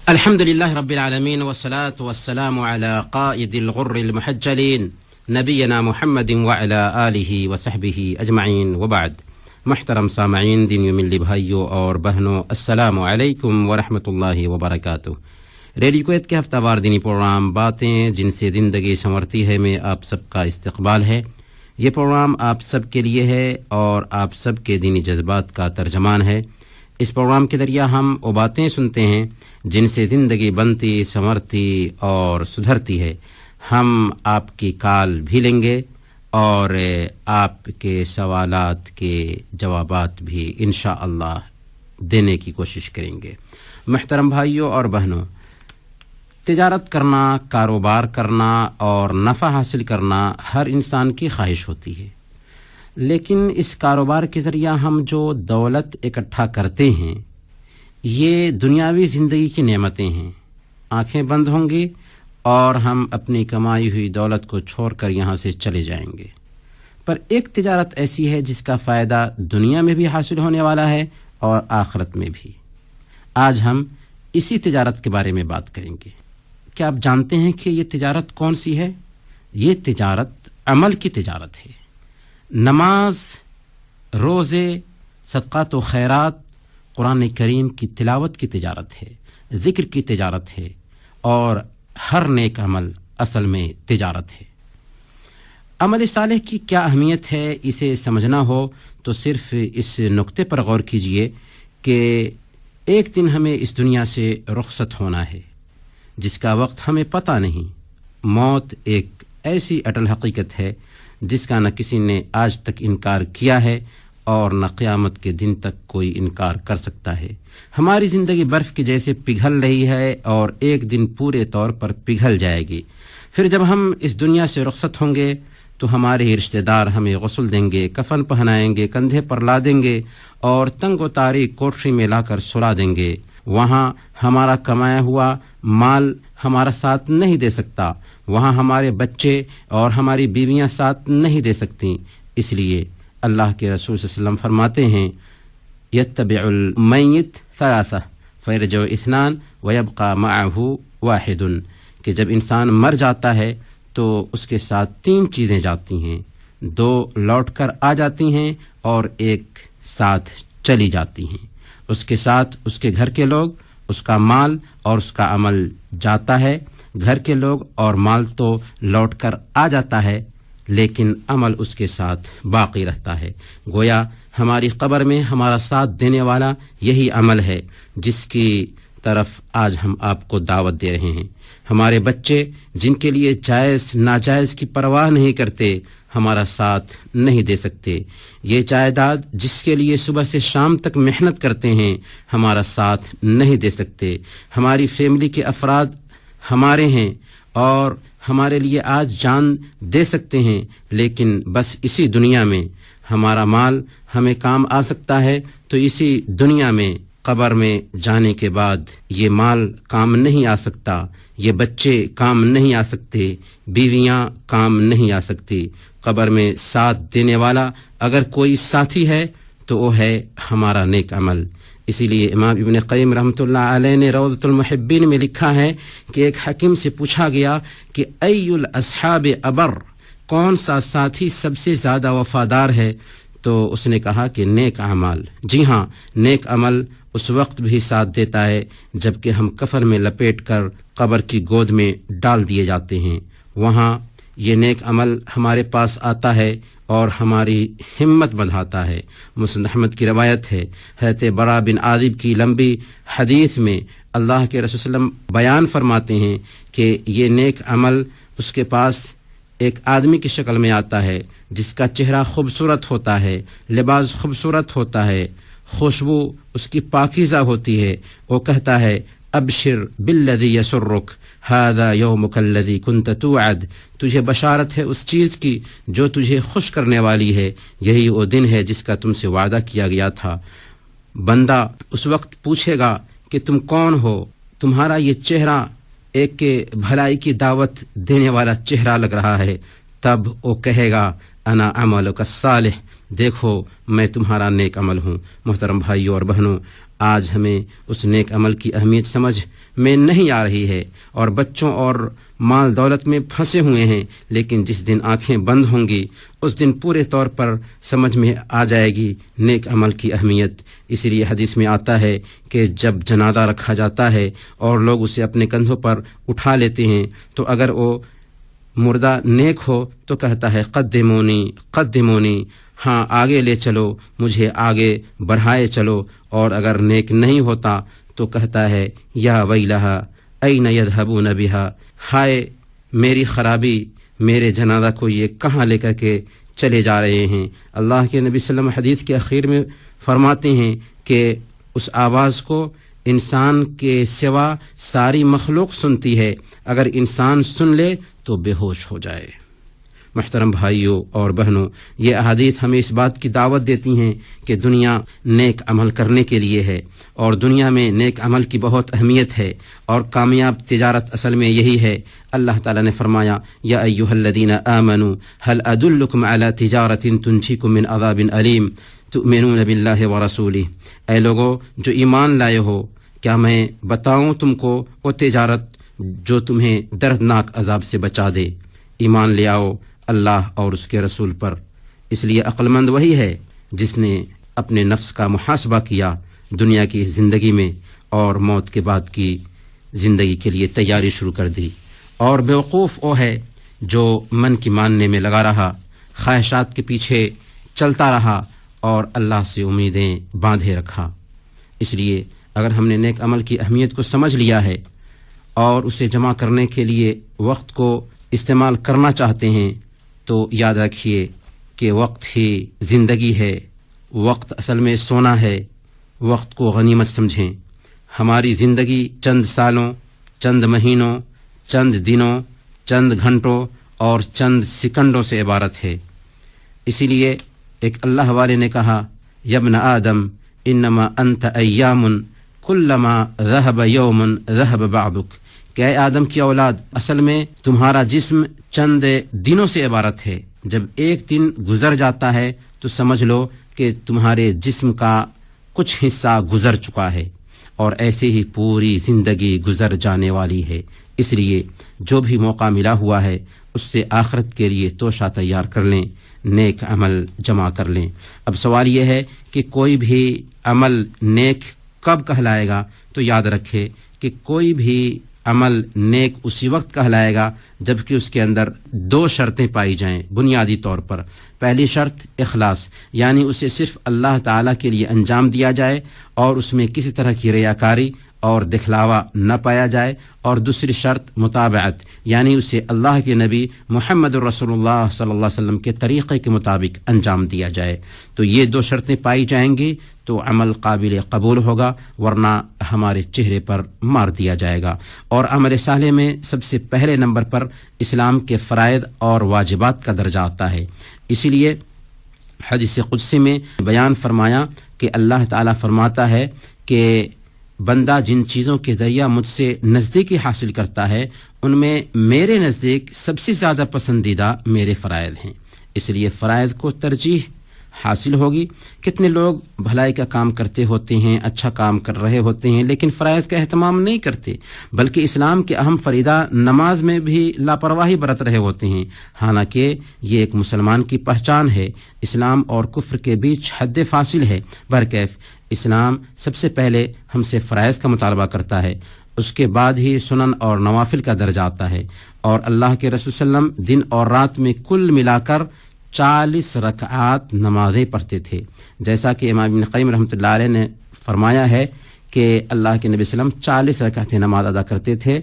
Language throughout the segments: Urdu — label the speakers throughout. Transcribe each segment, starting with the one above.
Speaker 1: الحمد لله رب العالمين والصلاة والسلام على قائد الغر المحجلين نبينا محمد وعلى آله وصحبه أجمعين وبعد. محترم سامعین، دینی ملی بھائیوں اور بہنوں، السلام علیکم ورحمۃ اللہ وبرکاتہ۔ ریڈیو کویت کے ہفتہ وار دینی پروگرام باتیں جن سے زندگی سنورتی ہے میں آپ سب کا استقبال ہے۔ یہ پروگرام آپ سب کے لیے ہے اور آپ سب کے دینی جذبات کا ترجمان ہے۔ اس پروگرام کے ذریعہ ہم وہ باتیں سنتے ہیں جن سے زندگی بنتی، سنورتی اور سدھرتی ہے۔ ہم آپ کی کال بھی لیں گے اور آپ کے سوالات کے جوابات بھی انشاءاللہ دینے کی کوشش کریں گے۔ محترم بھائیوں اور بہنوں، تجارت کرنا، کاروبار کرنا اور نفع حاصل کرنا ہر انسان کی خواہش ہوتی ہے، لیکن اس کاروبار کے ذریعہ ہم جو دولت اکٹھا کرتے ہیں یہ دنیاوی زندگی کی نعمتیں ہیں۔ آنکھیں بند ہوں گی اور ہم اپنی کمائی ہوئی دولت کو چھوڑ کر یہاں سے چلے جائیں گے، پر ایک تجارت ایسی ہے جس کا فائدہ دنیا میں بھی حاصل ہونے والا ہے اور آخرت میں بھی۔ آج ہم اسی تجارت کے بارے میں بات کریں گے۔ کیا آپ جانتے ہیں کہ یہ تجارت کون سی ہے؟ یہ تجارت عمل کی تجارت ہے۔ نماز، روزے، صدقات و خیرات، قرآن کریم کی تلاوت کی تجارت ہے، ذکر کی تجارت ہے، اور ہر نیک عمل اصل میں تجارت ہے۔ عمل صالح کی کیا اہمیت ہے، اسے سمجھنا ہو تو صرف اس نقطے پر غور کیجئے کہ ایک دن ہمیں اس دنیا سے رخصت ہونا ہے جس کا وقت ہمیں پتہ نہیں۔ موت ایک ایسی اٹل حقیقت ہے جس کا نہ کسی نے آج تک انکار کیا ہے اور نہ قیامت کے دن تک کوئی انکار کر سکتا ہے۔ ہماری زندگی برف کی جیسے پگھل رہی ہے اور ایک دن پورے طور پر پگھل جائے گی۔ پھر جب ہم اس دنیا سے رخصت ہوں گے تو ہمارے رشتہ دار ہمیں غسل دیں گے، کفن پہنائیں گے، کندھے پر لا دیں گے اور تنگ و تاریک کوٹری میں لا کر سلا دیں گے۔ وہاں ہمارا کمایا ہوا مال ہمارا ساتھ نہیں دے سکتا، وہاں ہمارے بچے اور ہماری بیویاں ساتھ نہیں دے سکتی۔ اس لیے اللہ کے رسول صلی اللہ علیہ وسلم فرماتے ہیں یتبع المیت ثلاثہ فیرجع اثنان ویبقى معه واحد، کہ جب انسان مر جاتا ہے تو اس کے ساتھ تین چیزیں جاتی ہیں، دو لوٹ کر آ جاتی ہیں اور ایک ساتھ چلی جاتی ہیں۔ اس کے ساتھ اس کے گھر کے لوگ، اس کا مال اور اس کا عمل جاتا ہے۔ گھر کے لوگ اور مال تو لوٹ کر آ جاتا ہے لیکن عمل اس کے ساتھ باقی رہتا ہے۔ گویا ہماری قبر میں ہمارا ساتھ دینے والا یہی عمل ہے جس کی طرف آج ہم آپ کو دعوت دے رہے ہیں۔ ہمارے بچے جن کے لیے جائز ناجائز کی پرواہ نہیں کرتے ہمارا ساتھ نہیں دے سکتے۔ یہ جائیداد جس کے لیے صبح سے شام تک محنت کرتے ہیں ہمارا ساتھ نہیں دے سکتے۔ ہماری فیملی کے افراد ہمارے ہیں اور ہمارے لیے آج جان دے سکتے ہیں، لیکن بس اسی دنیا میں ہمارا مال ہمیں کام آ سکتا ہے تو اسی دنیا میں قبر میں جانے کے بعد یہ مال کام نہیں آ سکتا، یہ بچے کام نہیں آ سکتے، بیویاں کام نہیں آ سکتی۔ قبر میں ساتھ دینے والا اگر کوئی ساتھی ہے تو وہ ہے ہمارا نیک عمل۔ اسی لیے امام ابن قیم رحمۃ اللہ علیہ نے روضۃ المحبین میں لکھا ہے کہ ایک حکیم سے پوچھا گیا کہ ای الاصحاب ابر، کون سا ساتھی سب سے زیادہ وفادار ہے؟ تو اس نے کہا کہ نیک اعمال۔ جی ہاں، نیک عمل اس وقت بھی ساتھ دیتا ہے جب کہ ہم کفن میں لپیٹ کر قبر کی گود میں ڈال دیے جاتے ہیں۔ وہاں یہ نیک عمل ہمارے پاس آتا ہے اور ہماری ہمت بڑھاتا ہے۔ مسند احمد کی روایت ہے، حضرت برا بن عازب کی لمبی حدیث میں اللہ کے رسول صلی اللہ علیہ وسلم بیان فرماتے ہیں کہ یہ نیک عمل اس کے پاس ایک آدمی کی شکل میں آتا ہے جس کا چہرہ خوبصورت ہوتا ہے، لباس خوبصورت ہوتا ہے، خوشبو اس کی پاکیزہ ہوتی ہے۔ وہ کہتا ہے ابشر بالذی یسرک ھذا یومک الذی کنت توعد، تجھے بشارت ہے اس چیز کی جو تجھے خوش کرنے والی ہے، یہی وہ دن ہے جس کا تم سے وعدہ کیا گیا تھا۔ بندہ اس وقت پوچھے گا کہ تم کون ہو؟ تمہارا یہ چہرہ ایک کے بھلائی کی دعوت دینے والا چہرہ لگ رہا ہے۔ تب وہ کہے گا انا عملک الصالح، دیکھو میں تمہارا نیک عمل ہوں۔ محترم بھائیوں اور بہنوں، آج ہمیں اس نیک عمل کی اہمیت سمجھ میں نہیں آ رہی ہے اور بچوں اور مال دولت میں پھنسے ہوئے ہیں، لیکن جس دن آنکھیں بند ہوں گی اس دن پورے طور پر سمجھ میں آ جائے گی نیک عمل کی اہمیت۔ اسی لیے حدیث میں آتا ہے کہ جب جنازہ رکھا جاتا ہے اور لوگ اسے اپنے کندھوں پر اٹھا لیتے ہیں تو اگر وہ مردہ نیک ہو تو کہتا ہے قدمونی قدمونی، ہاں آگے لے چلو، مجھے آگے بڑھائے چلو، اور اگر نیک نہیں ہوتا تو کہتا ہے یا ویلہا این یذہبون بہا، ہائے میری خرابی، میرے جنازہ کو یہ کہاں لے کر کے چلے جا رہے ہیں۔ اللہ کے نبی صلی اللہ علیہ وسلم حدیث کے اخیر میں فرماتے ہیں کہ اس آواز کو انسان کے سوا ساری مخلوق سنتی ہے، اگر انسان سن لے تو بے ہوش ہو جائے۔ محترم بھائیوں اور بہنوں، یہ احادیث ہمیں اس بات کی دعوت دیتی ہیں کہ دنیا نیک عمل کرنے کے لیے ہے، اور دنیا میں نیک عمل کی بہت اہمیت ہے، اور کامیاب تجارت اصل میں یہی ہے۔ اللہ تعالیٰ نے فرمایا یا ایھا الذین آمنوا هل ادلکم علی تجارۃ تنجیکم من عذاب علیم تؤمنون باللہ ورسولہ، اے لوگو جو ایمان لائے ہو، کیا میں بتاؤں تم کو وہ تجارت جو تمہیں دردناک عذاب سے بچا دے؟ ایمان لے آؤ اللہ اور اس کے رسول پر۔ اس لیے عقل مند وہی ہے جس نے اپنے نفس کا محاسبہ کیا دنیا کی زندگی میں اور موت کے بعد کی زندگی کے لیے تیاری شروع کر دی، اور بیوقوف وہ ہے جو من کی ماننے میں لگا رہا، خواہشات کے پیچھے چلتا رہا اور اللہ سے امیدیں باندھے رکھا۔ اس لیے اگر ہم نے نیک عمل کی اہمیت کو سمجھ لیا ہے اور اسے جمع کرنے کے لیے وقت کو استعمال کرنا چاہتے ہیں تو یاد رکھیے کہ وقت ہی زندگی ہے، وقت اصل میں سونا ہے، وقت کو غنیمت سمجھیں۔ ہماری زندگی چند سالوں، چند مہینوں، چند دنوں، چند گھنٹوں اور چند سیکنڈوں سے عبارت ہے۔ اسی لیے ایک اللہ والے نے کہا یا ابن آدم انما انت ایام کلما ذہب یوم ذہب بعدک، کہ اے آدم کی اولاد، اصل میں تمہارا جسم چند دنوں سے عبارت ہے، جب ایک دن گزر جاتا ہے تو سمجھ لو کہ تمہارے جسم کا کچھ حصہ گزر چکا ہے، اور ایسے ہی پوری زندگی گزر جانے والی ہے۔ اس لیے جو بھی موقع ملا ہوا ہے اس سے آخرت کے لیے توشہ تیار کر لیں، نیک عمل جمع کر لیں۔ اب سوال یہ ہے کہ کوئی بھی عمل نیک کب کہلائے گا؟ تو یاد رکھے کہ کوئی بھی عمل نیک اسی وقت کہلائے گا جبکہ اس کے اندر دو شرطیں پائی جائیں بنیادی طور پر۔ پہلی شرط اخلاص، یعنی اسے صرف اللہ تعالیٰ کے لیے انجام دیا جائے اور اس میں کسی طرح کی ریاکاری اور دکھلاوا نہ پایا جائے، اور دوسری شرط متابعت، یعنی اسے اللہ کے نبی محمد رسول اللہ صلی اللہ علیہ وسلم کے طریقے کے مطابق انجام دیا جائے۔ تو یہ دو شرطیں پائی جائیں گی تو عمل قابل قبول ہوگا، ورنہ ہمارے چہرے پر مار دیا جائے گا۔ اور عمل صالح میں سب سے پہلے نمبر پر اسلام کے فرائض اور واجبات کا درجہ آتا ہے۔ اسی لیے حدیث قدسی میں بیان فرمایا کہ اللہ تعالیٰ فرماتا ہے کہ بندہ جن چیزوں کے ذریعہ مجھ سے نزدیکی حاصل کرتا ہے ان میں میرے نزدیک سب سے زیادہ پسندیدہ میرے فرائض ہیں، اس لیے فرائض کو ترجیح حاصل ہوگی۔ کتنے لوگ بھلائی کا کام کرتے ہوتے ہیں، اچھا کام کر رہے ہوتے ہیں، لیکن فرائض کا اہتمام نہیں کرتے، بلکہ اسلام کے اہم فریضہ نماز میں بھی لاپرواہی برت رہے ہوتے ہیں، حالانکہ یہ ایک مسلمان کی پہچان ہے۔ اسلام اور کفر کے بیچ حد فاصل ہے۔ برکیف اسلام سب سے پہلے ہم سے فرائض کا مطالبہ کرتا ہے، اس کے بعد ہی سنن اور نوافل کا درجہ آتا ہے، اور اللہ کے رسول صلی اللہ علیہ وسلم دن اور رات میں کل ملا کر 40 رکعات نمازیں پڑھتے تھے، جیسا کہ امام ابن قیم رحمۃ اللہ علیہ نے فرمایا ہے کہ اللہ کے نبی صلی اللہ علیہ وسلم 40 رکعتیں نماز ادا کرتے تھے۔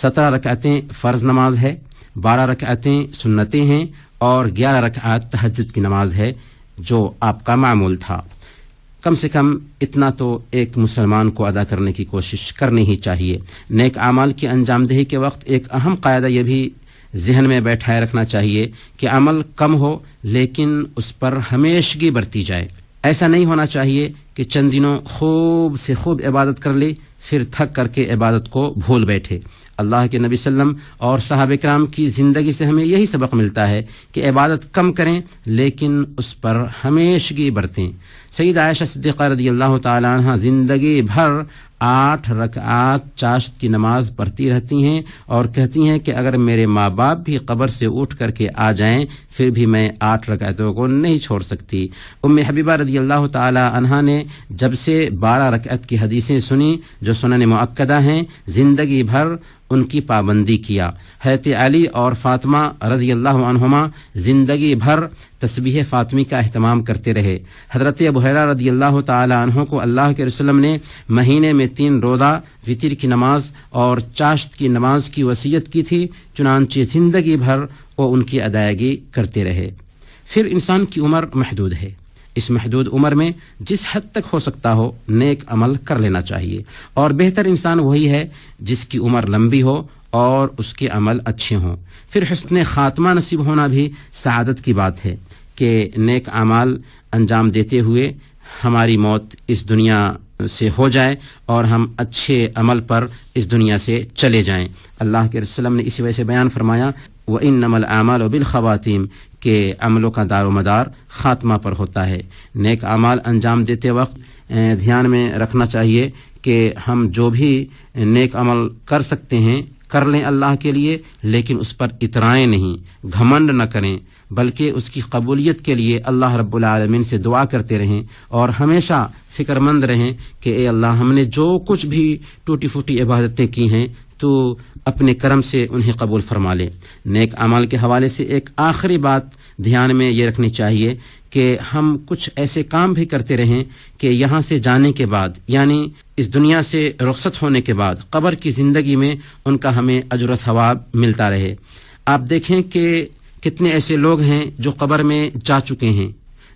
Speaker 1: 17 رکعتیں فرض نماز ہے، 12 رکعتیں سنتیں ہیں، اور 11 رکعات تہجد کی نماز ہے جو آپ کا معمول تھا۔ کم سے کم اتنا تو ایک مسلمان کو ادا کرنے کی کوشش کرنی ہی چاہیے۔ نیک اعمال کی انجام دہی کے وقت ایک اہم قاعدہ یہ بھی ذہن میں بیٹھائے رکھنا چاہیے کہ عمل کم ہو لیکن اس پر ہمیشگی برتی جائے۔ ایسا نہیں ہونا چاہیے کہ چند دنوں خوب سے خوب عبادت کر لی، پھر تھک کر کے عبادت کو بھول بیٹھے۔ اللہ کے نبی صلی اللہ علیہ وسلم اور صحابہ کرام کی زندگی سے ہمیں یہی سبق ملتا ہے کہ عبادت کم کریں لیکن اس پر ہمیشگی برتیں۔ سیدہ عائشہ صدیقہ رضی اللہ تعالی عنہ زندگی بھر 8 رکعات چاشت کی نماز پڑھتی رہتی ہیں اور کہتی ہیں کہ اگر میرے ماں باپ بھی قبر سے اٹھ کر کے آ جائیں پھر بھی میں 8 رکعتوں کو نہیں چھوڑ سکتی۔ ام حبیبہ رضی اللہ تعالی عنہا نے جب سے 12 رکعت کی حدیثیں سنی جو سنن مؤکدہ ہیں زندگی بھر ان کی پابندی کیا۔ حضرت علی اور فاطمہ رضی اللہ عنہما زندگی بھر تسبیح فاطمی کا اہتمام کرتے رہے۔ حضرت ابو ہریرہ رضی اللہ تعالی عنہ کو اللہ کے رسول اللہ نے مہینے میں 3 روزہ وتر کی نماز اور چاشت کی نماز کی وصیت کی تھی، چنانچہ زندگی بھر وہ ان کی ادائیگی کرتے رہے۔ پھر انسان کی عمر محدود ہے، اس محدود عمر میں جس حد تک ہو سکتا ہو نیک عمل کر لینا چاہیے، اور بہتر انسان وہی ہے جس کی عمر لمبی ہو اور اس کے عمل اچھے ہوں۔ پھر حسن خاتمہ نصیب ہونا بھی سعادت کی بات ہے کہ نیک اعمال انجام دیتے ہوئے ہماری موت اس دنیا سے ہو جائے اور ہم اچھے عمل پر اس دنیا سے چلے جائیں۔ اللہ کے رسول نے اسی وجہ سے بیان فرمایا وَإِنَّمَا الْأَعْمَالُ بِالْخَوَاتِيمِ کہ عملوں کا دار و مدار خاتمہ پر ہوتا ہے۔ نیک اعمال انجام دیتے وقت دھیان میں رکھنا چاہیے کہ ہم جو بھی نیک عمل کر سکتے ہیں کر لیں اللہ کے لیے، لیکن اس پر اترائیں نہیں، گھمنڈ نہ کریں، بلکہ اس کی قبولیت کے لیے اللہ رب العالمین سے دعا کرتے رہیں اور ہمیشہ فکر مند رہیں کہ اے اللہ ہم نے جو کچھ بھی ٹوٹی پھوٹی عبادتیں کی ہیں تو اپنے کرم سے انہیں قبول فرما لے۔ نیک اعمال کے حوالے سے ایک آخری بات دھیان میں یہ رکھنی چاہیے کہ ہم کچھ ایسے کام بھی کرتے رہیں کہ یہاں سے جانے کے بعد یعنی اس دنیا سے رخصت ہونے کے بعد قبر کی زندگی میں ان کا ہمیں اجر و ثواب ملتا رہے۔ آپ دیکھیں کہ کتنے ایسے لوگ ہیں جو قبر میں جا چکے ہیں،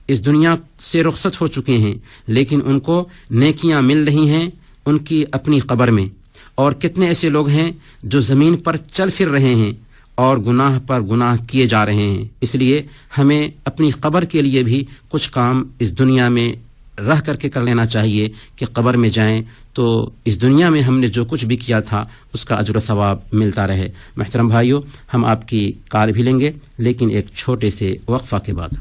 Speaker 1: اس دنیا سے رخصت ہو چکے ہیں، لیکن ان کو نیکیاں مل رہی ہیں ان کی اپنی قبر میں، اور کتنے ایسے لوگ ہیں جو زمین پر چل پھر رہے ہیں اور گناہ پر گناہ کیے جا رہے ہیں۔ اس لیے ہمیں اپنی قبر کے لیے بھی کچھ کام اس دنیا میں رہ کر کے کر لینا چاہیے کہ قبر میں جائیں تو اس دنیا میں ہم نے جو کچھ بھی کیا تھا اس کا اجر و ثواب ملتا رہے۔ محترم بھائیو، ہم آپ کی کال بھی لیں گے لیکن ایک چھوٹے سے وقفہ کے بعد۔